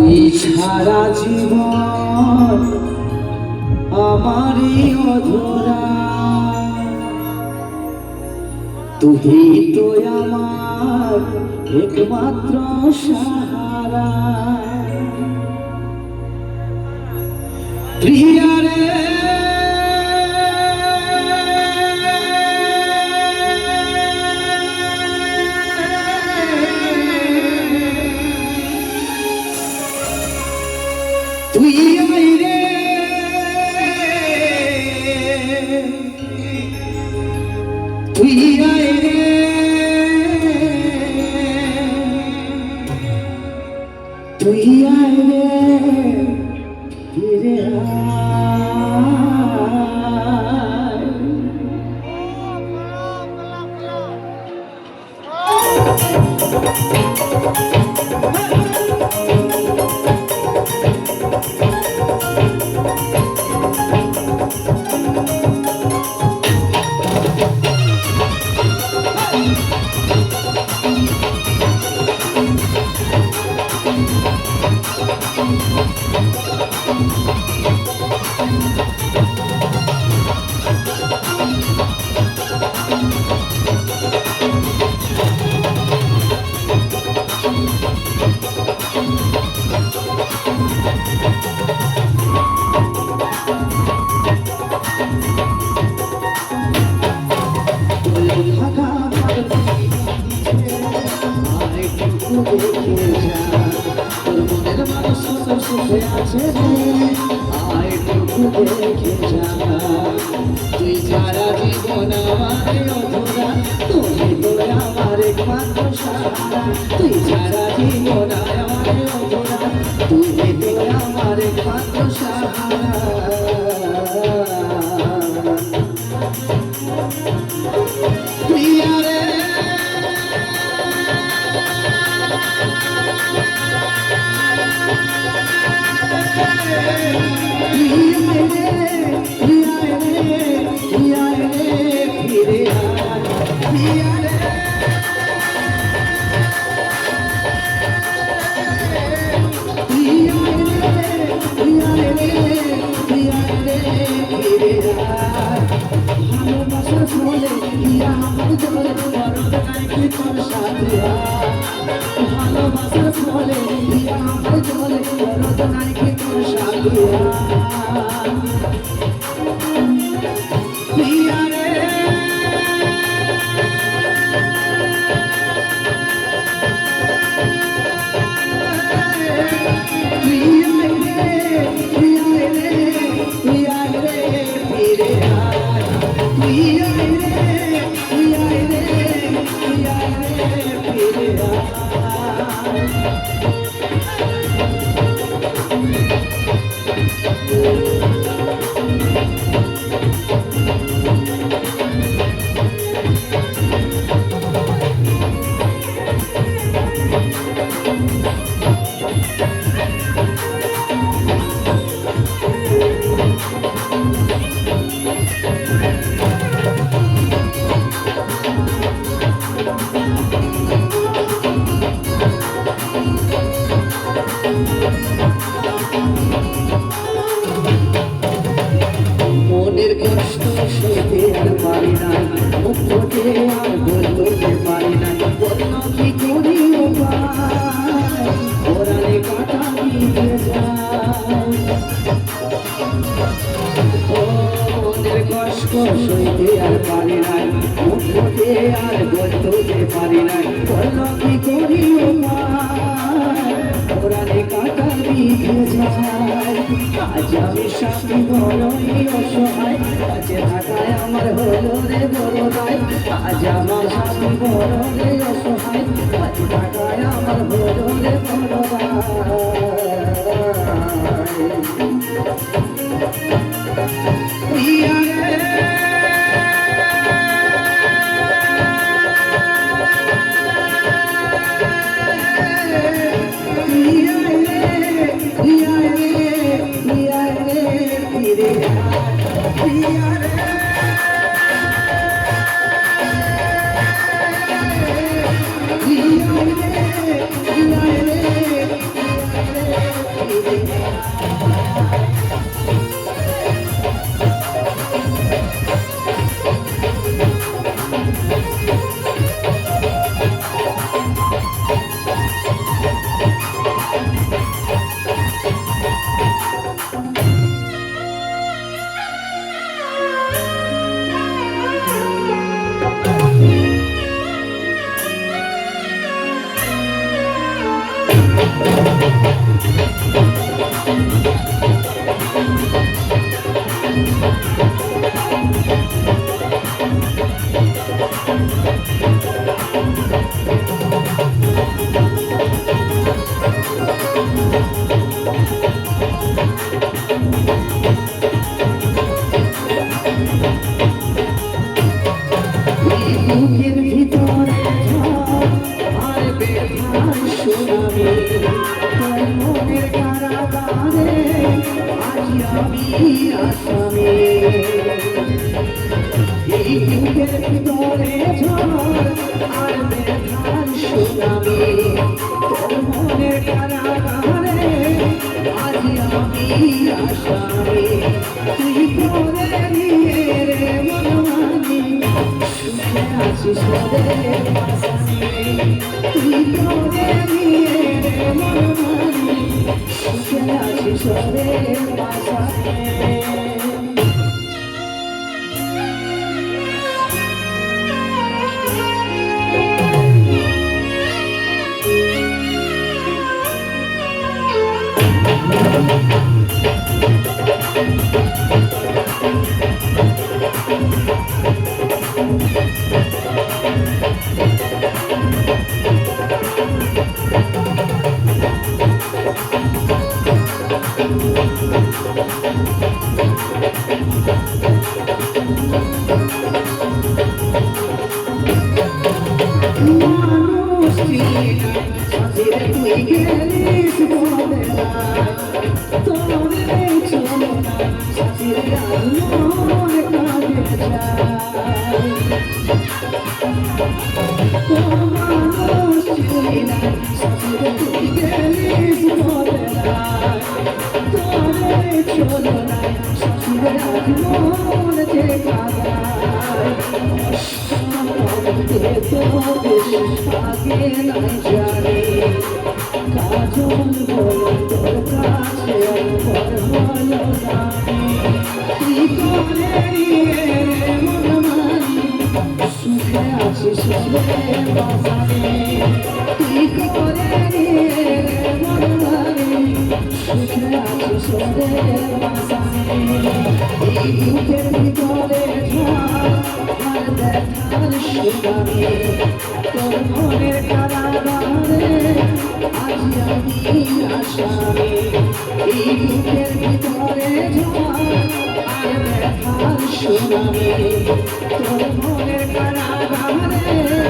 তুই সারা জীবন আমারই অধরা, তুই তো আমার একমাত্র সাহারা। প্রিয়া রে তুই আই রে, তুই আই রে, তুই আই রে, ফিরে তুই সারা জীবন আমার অধরা, তুই তো আমার একমাত্র সাহারা। তুই সারা জীবন আমার অধরা, তুই তো আমার একমাত্র সাহারা। প্রিয়া রে ভালোবাসার ফলে আমার জলে বরদ নাই কি তোর সাথিয়া। প্রিয়া রে প্রিয়া রে প্রিয়া রে প্রিয়া রে ফিরে আয়, প্রিয়া রে প্রিয়া রে প্রিয়া রে ফিরে আয়। মনের কষ্ট সইতে আর পারি না, মুখ ফুটে আর বলতে পারি না, বলল কি করি উপায়, ওরালে কাটা দিয়ে যায়। মনের কষ্ট সইতে আর পারি না, মুখ ফুটে আর বলতে পারি না, বলল কি করি উপায়, ওরালে কাটা দিয়ে যায়। আজ আমি স্বামী বড়ই অসহায়, আজ ঢাকায় আমার হলো রে বড় দায়। আজ আমার স্বামী বড় রে অসহায়, আজ ঢাকায় আমার হলো রে বড় দায়। প্রিয়া রে Yeah. বুকের ভিতরে ঝড় আর বেদনার সুনামি, তোর মনের কারাগারে আজ আমি আসামি। এই বুকের ভিতরে ঝড় আর বেদনার সুনামি, তোর মনের কারাগারে আজ আমি আসামি। তুই করে নিয়ে রে মনমানি, সুখে আছিস তোদের পাশানে। তুই করে নিয়ে রে মনমানি, সুখে আছিস তোদের পাশানে। মানুষ চিনে তুই গেলিস বদলায়, তোরে চলো না সাথীর মন কাঁদে যায়। মানুষ চিনে সাথীর তুই গেলিস বদলায়, তোরে চলো না সাথীর মন যে কাঁদায়। আগে নাই জানি কাজল বলো তোর কাছে হলো জানি। তুই করে নিয়ে মনমানি, সুখে আছিস তোদের পাশানে। তুই করে নিয়ে মনমানি, সুখে আছিস তোদের পাশানে। এই বুকের ভিতরে ঝড় আর ব্যথার সুনামি, তোর মনের কারাগারে আজ আমি আসামি। এই বুকের ভিতরে ঝড় আর ব্যথার সুনামি, তোর মনের কারাগারে